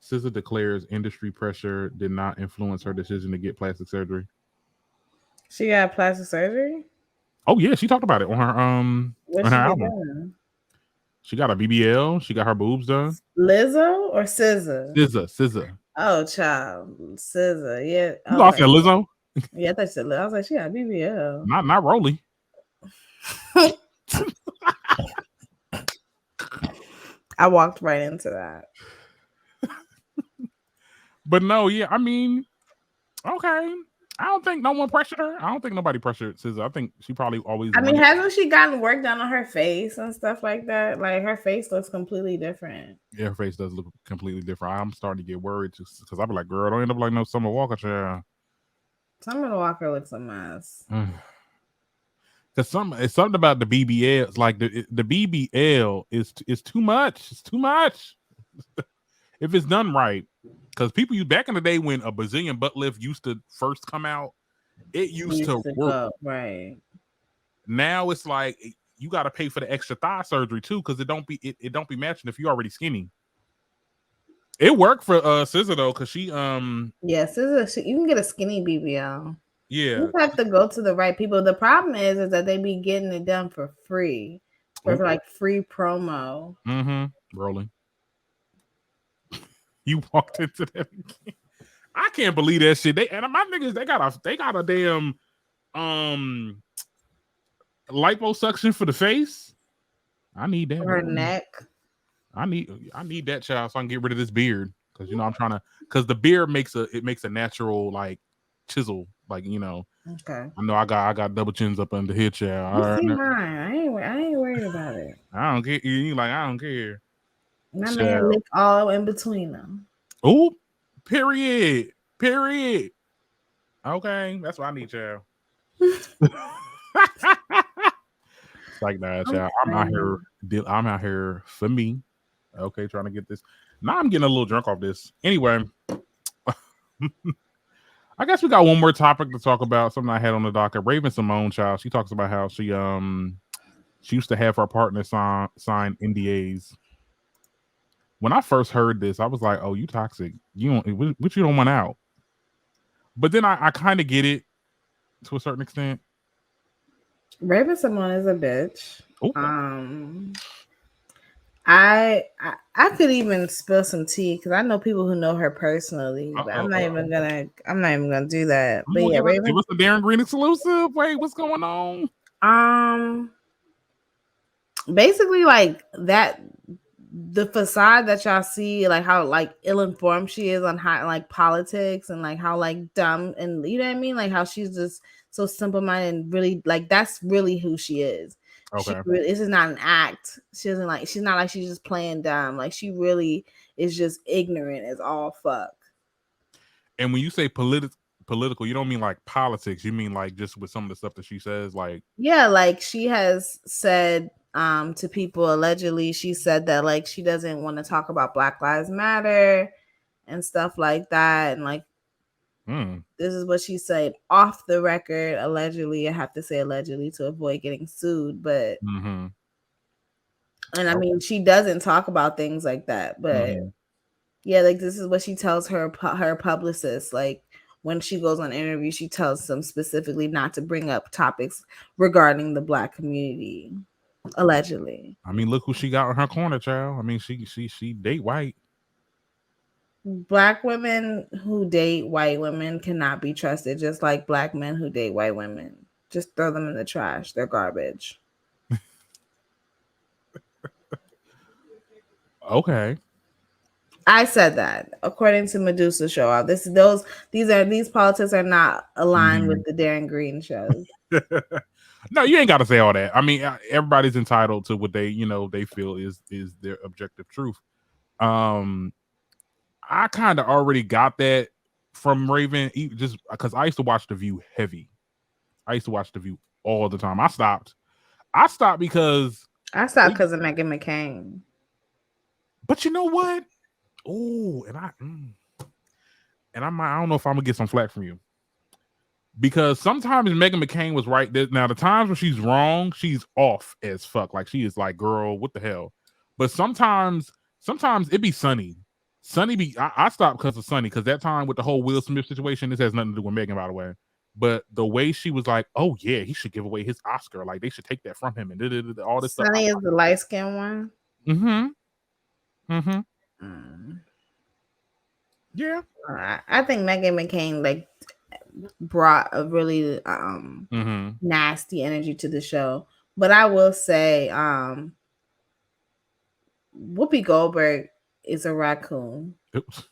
SZA declares industry pressure did not influence her decision to get plastic surgery. She got plastic surgery? Oh yeah, she talked about it on her on her album. Done? She got a BBL. She got her boobs done. Lizzo or SZA? SZA. Oh, child, SZA. Yeah. You lost that Lizzo? Yeah, I thought she said. I was like, she got a BBL. Not Rolly. I walked right into that. But no, yeah, I mean, okay. I don't think no one pressured her. I don't think nobody pressured SZA. I think she probably always. I mean, hasn't she gotten work done on her face and stuff like that? Like her face looks completely different. Yeah, her face does look completely different. I'm starting to get worried just because I'll be like, girl, don't end up like no Summer Walker child. Summer Walker looks a mess. Because it's something about the BBL. It's like the BBL is too much. It's too much. If it's done right. Because people back in the day when a Brazilian butt lift used to first come out, it used to work. Right. Now it's like you got to pay for the extra thigh surgery too, because it don't be matching if you're already skinny. It worked for SZA though, because she yeah, SZA, you can get a skinny BBL. Yeah, you have to go to the right people. The problem is that they be getting it done for free, for like free promo. Rolling. You walked into that again. I can't believe that shit. My niggas, they got a damn liposuction for the face. I need that. Her neck. I need that, child, so I can get rid of this beard. Because I'm trying to, because the beard makes a natural like chisel, like Okay. I know I got double chins up under here, child. You see mine. I ain't worried about it. I don't care. You like I don't care. My man lick all in between them. Oh, period. Period. Okay, that's what I need, child. Like that, child. I'm out here for me. Okay, trying to get this. Now I'm getting a little drunk off this. Anyway, I guess we got one more topic to talk about. Something I had on the docket. Raven Simone, child. She talks about how she used to have her partner sign NDAs. When I first heard this, I was like, "Oh, you toxic. You don't, what you don't want out." But then I kind of get it to a certain extent. Raven Simone is a bitch. Ooh. I could even spill some tea because I know people who know her personally, but I'm not even gonna do that. But yeah, Raven, give us the Darren Green exclusive. Wait, what's going on? Basically, like that, the facade that y'all see, like how like ill-informed she is on how like politics and like how like dumb and you know what I mean, like how she's just so simple-minded and really like that's really who she is. Okay. This is not an act. She's not like she's just playing dumb. Like she really is just ignorant as all fuck. And when you say political, you don't mean like politics. You mean like just with some of the stuff that she says, like yeah, like she has said to people allegedly, she said that like she doesn't want to talk about Black Lives Matter and stuff like that, and like this is what she said off the record, allegedly. I have to say allegedly to avoid getting sued, but and I mean she doesn't talk about things like that, but yeah, like this is what she tells her publicist, like when she goes on interview, she tells them specifically not to bring up topics regarding the Black community, allegedly. I mean, look who she got in her corner, child. I mean, she date white. Black women who date white women cannot be trusted, just like Black men who date white women. Just throw them in the trash. They're garbage. Okay. I said that according to Medusa show off. These politics are not aligned with the Darren Green shows. No, you ain't got to say all that. I mean, everybody's entitled to what they feel is their objective truth. I kind of already got that from Raven, just because I used to watch The View heavy. I used to watch The View all the time. I stopped because of Meghan McCain. But you know what? Oh, and I don't know if I'm gonna get some flack from you, because sometimes Meghan McCain was right. Now the times when she's wrong, she's off as fuck. Like she is like, girl, what the hell? But sometimes it be Sunny. I stopped because of Sunny, because that time with the whole Will Smith situation, this has nothing to do with Meghan, by the way. But the way she was like, oh yeah, he should give away his Oscar. Like they should take that from him and all this stuff. Sunny is the light skinned one. Yeah. I think Meghan McCain like brought a really nasty energy to the show. But I will say Whoopi Goldberg is a raccoon. Oops.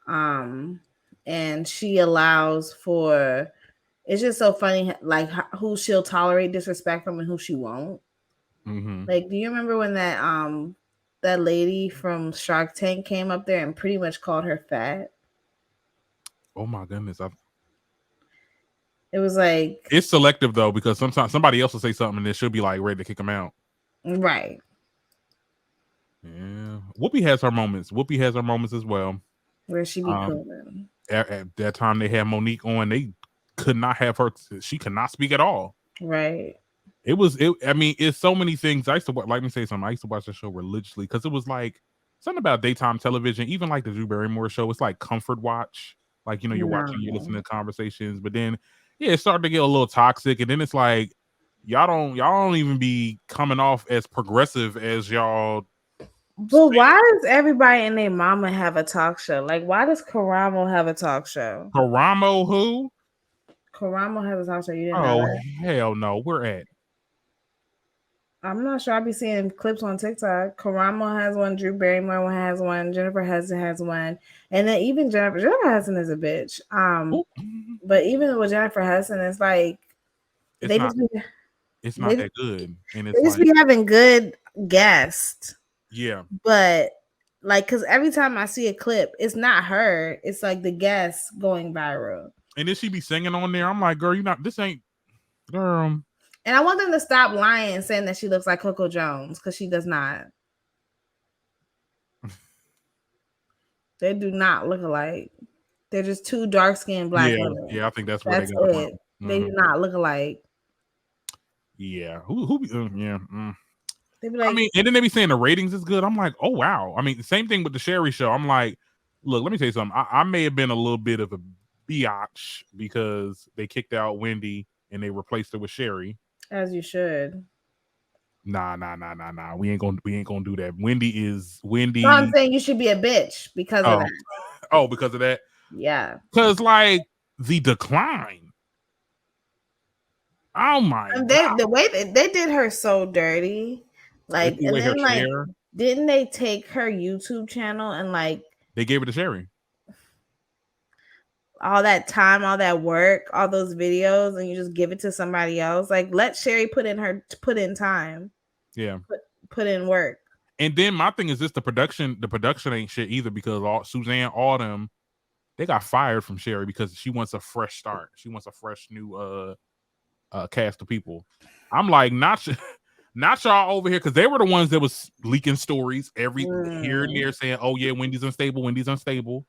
And she allows for, it's just so funny like who she'll tolerate disrespect from and who she won't. Like, do you remember when that lady from Shark Tank came up there and pretty much called her fat? Oh my goodness. It was like, it's selective though, because sometimes somebody else will say something and it should be like ready to kick them out. Right. Yeah. Whoopi has her moments. Whoopi has her moments as well. Where she be cooling. At that time they had Monique on, they could not have her. She could not speak at all. Right. I mean, it's so many things. I used to let me say something. I used to watch the show religiously because it was like something about daytime television, even like the Drew Barrymore show. It's like comfort watch. Like, you're watching, you're listening to conversations, but then it started to get a little toxic, and then it's like y'all don't even be coming off as progressive as y'all. But why does everybody and their mama have a talk show? Like, why does Karamo have a talk show? Karamo who? Karamo has a talk show. You didn't know that? Hell no. We're at. I'm not sure. I'll be seeing clips on TikTok. Karamo has one, Drew Barrymore has one, Jennifer Hudson has one, and then even Jennifer Hudson is a bitch. But even with Jennifer Hudson, it's like it's not they, that good, and they it's just like be having good guests. yeah. But like, cause every time I see a clip, it's not her. It's like the guests going viral. And then she be singing on there. I'm like, girl, you not this ain't girl. And I want them to stop lying, saying that she looks like Coco Jones, because she does not. They do not look alike. They're just two dark-skinned black women. Yeah, I think that's where That's they got it. They do not look alike. Yeah, who be yeah. They be like, I mean, and then they be saying the ratings is good. I'm like, oh wow. I mean, the same thing with the Sherry show. I'm like, look, let me tell you something. I may have been a little bit of a biatch because they kicked out Wendy and they replaced her with Sherry. As you should. Nah. We ain't gonna do that. Wendy. No, I'm saying you should be a bitch because of that. Oh, because of that? Yeah. Because like the decline. Oh my God. The way they did her so dirty. Like, and then like hair. Didn't they take her YouTube channel and like they gave it to Sherry? All that time, all that work, all those videos, and you just give it to somebody else. Like, let Sherry put in time. Yeah. Put in work. And then my thing is this: the production ain't shit either, because Suzanne, all them, they got fired from Sherry because she wants a fresh start. She wants a fresh new cast of people. I'm like, not y'all over here, because they were the ones that was leaking stories every here and there saying, oh yeah, Wendy's unstable.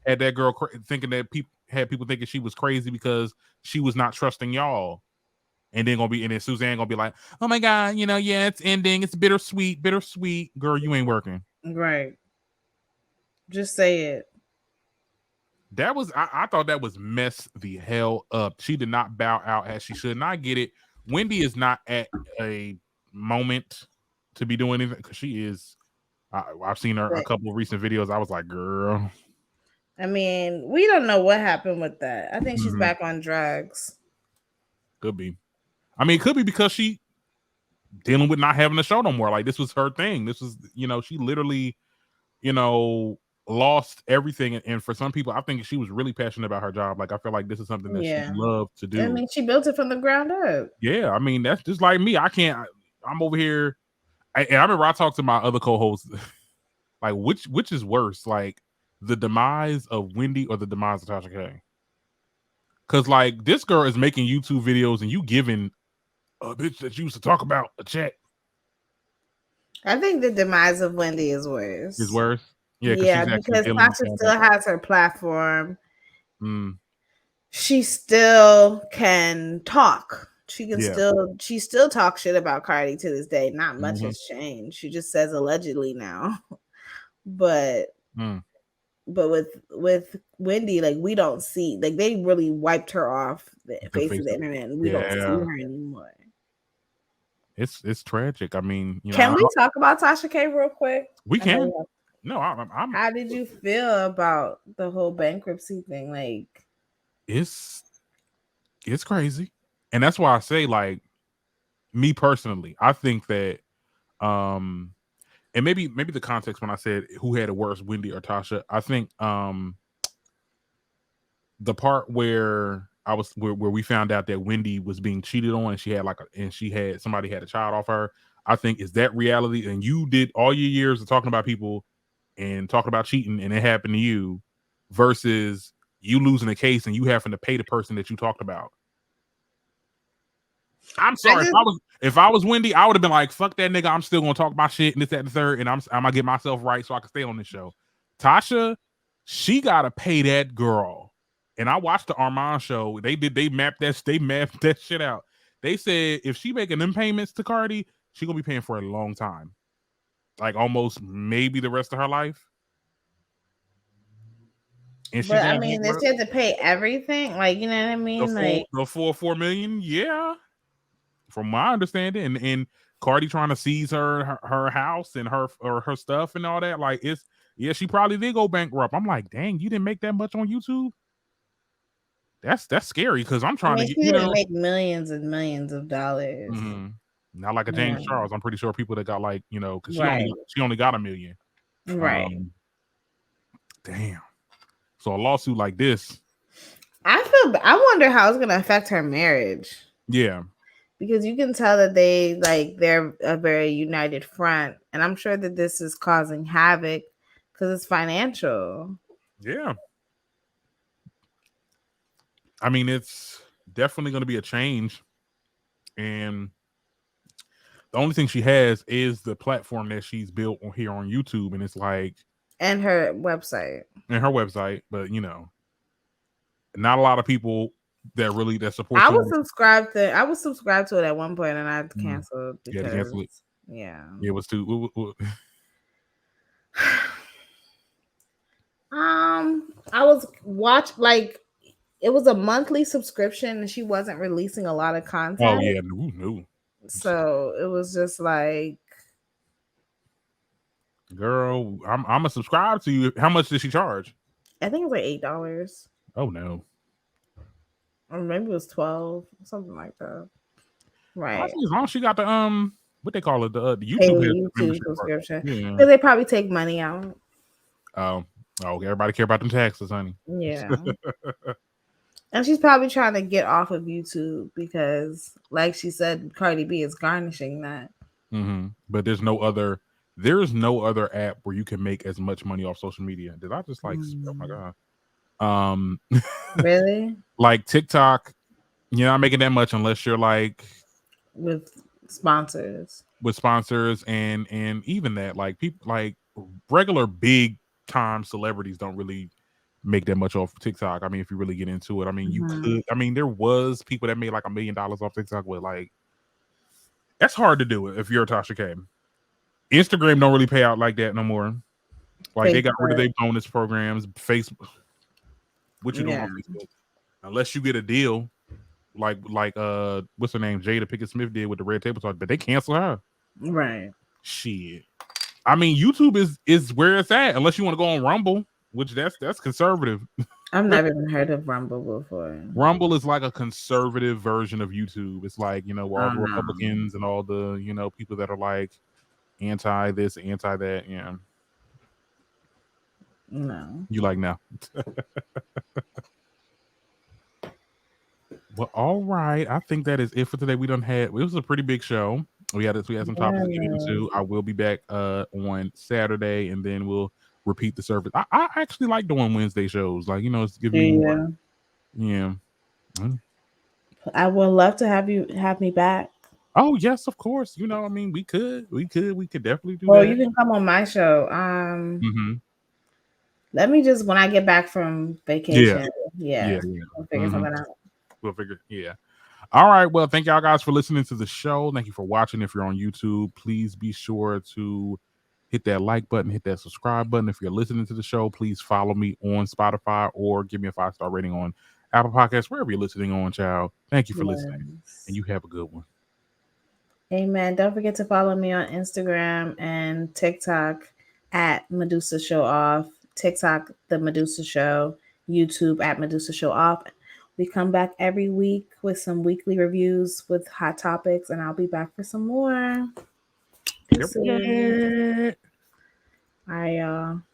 Had that girl thinking that people thinking she was crazy because she was not trusting y'all. And then Suzanne gonna be like, oh my God, yeah, it's ending. It's bittersweet. Girl, you ain't working. Right. Just say it. That was, I thought that was mess the hell up. She did not bow out as she should. And I get it. Wendy is not at a moment to be doing anything, because she is. I've seen her a couple of recent videos. I was like, girl. I mean, we don't know what happened with that. I think she's back on drugs. Could be. I mean, it could be because she dealing with not having a show no more. Like, this was her thing. This was, she literally, lost everything. And for some people, I think she was really passionate about her job. Like, I feel like this is something that she loved to do. I mean, she built it from the ground up. Yeah, I mean, that's just like me. I'm over here. And I remember I talked to my other co-hosts, like, which is worse, like the demise of Wendy or the demise of Tasha K? Because like, this girl is making YouTube videos and you giving a bitch that you used to talk about a check. I think the demise of Wendy is worse. Is worse? Yeah, because Tasha still has her platform. She still can talk. She can still talk shit about Cardi to this day. Not much has changed. She just says allegedly now. But with Wendy, like, we don't see, like, they really wiped her off the face of the internet, and we don't see her anymore. It's tragic. I mean, can we talk about Tasha K real quick? We can. No, I'm. How did you feel about the whole bankruptcy thing? Like, it's crazy, and that's why I say, like, me personally, I think that, and maybe the context when I said who had it worse, Wendy or Tasha, I think the part where where we found out that Wendy was being cheated on, and somebody had a child off her, I think is that reality. And you did all your years of talking about people and talking about cheating, and it happened to you, versus you losing a case and you having to pay the person that you talked about. I'm sorry. If I was Wendy, I would have been like, fuck that nigga. I'm still gonna talk my shit and this, that, and the third, and I'm gonna get myself right so I can stay on this show. Tasha, she gotta pay that girl. And I watched the Armand show. They mapped that shit out. They said if she making them payments to Cardi, she gonna be paying for a long time. Like, almost maybe the rest of her life. And but I mean, they said to pay everything, like, you know what I mean? The full $4 million, yeah. From my understanding, and Cardi trying to seize her house and her stuff and all that. Like, she probably did go bankrupt. I'm like, dang, you didn't make that much on YouTube? That's scary, because I'm trying to she didn't make millions and millions of dollars. Not like a James Charles. I'm pretty sure people that got like, because Right. she only got 1 million. Right. Damn. So a lawsuit like this, I wonder how it's gonna affect her marriage. yeah, because you can tell that they're a very united front, and I'm sure that this is causing havoc because it's financial. yeah. I mean, it's definitely going to be a change, and the only thing she has is the platform that she's built on here on YouTube, and it's like, and her website, but not a lot of people that support. I was subscribed to it at one point, and I canceled because yeah, to cancel it. Yeah, it was too. I was it was a monthly subscription, and she wasn't releasing a lot of content. Oh yeah, no. So it was just like, girl, I'm gonna subscribe to you. How much did she charge? I think it was like $8. Oh no. Or maybe it was 12, something like that. Right. As long as she got the what they call it, the YouTube subscription. Because they probably take money out. Oh, everybody care about them taxes, honey. Yeah. And she's probably trying to get off of YouTube because, like she said, Cardi B is garnishing that. Mm-hmm. But there's no other app where you can make as much money off social media. Did I just oh my god. Really? Like TikTok, you're not making that much unless you're like with sponsors. And even that, like people like regular big time celebrities don't really make that much off TikTok. I mean, if you really get into it, I mean, you could. I mean, there was people that made like $1 million off TikTok, but like that's hard to do it if you're Tasha K. Instagram don't really pay out like that no more. Like they got rid of their bonus programs. Facebook, what you doing on Facebook? Unless you get a deal, like what's her name, Jada Pinkett Smith did with the Red Table Talk, but they cancel her. Right. Shit. I mean, YouTube is where it's at. Unless you want to go on Rumble, which that's conservative. I've never even heard of Rumble before. Rumble is like a conservative version of YouTube. It's like, where all the Republicans and all the, people that are like anti this, anti that. Yeah. No. You like no. Well, all right. I think that is it for today. It was a pretty big show. We had some topics to get into. I will be back on Saturday, and then we'll repeat the service. I actually like doing Wednesday shows. Like, it's giving me more. Yeah. I would love to have me back. Oh yes, of course. I mean, we could definitely do that. Well, you can come on my show. Let me just, when I get back from vacation, we'll figure something out. We'll figure, yeah. All right. Well, thank y'all guys for listening to the show. Thank you for watching. If you're on YouTube, please be sure to hit that like button, hit that subscribe button. If you're listening to the show, please follow me on Spotify or give me a 5-star rating on Apple Podcasts, wherever you're listening on, child. Thank you for listening, and you have a good one. Amen. Don't forget to follow me on Instagram and TikTok at Medusa Show Off. TikTok, The Medusa Show. YouTube at Medusa Show Off. We come back every week with some weekly reviews with hot topics, and I'll be back for some more. All right, y'all.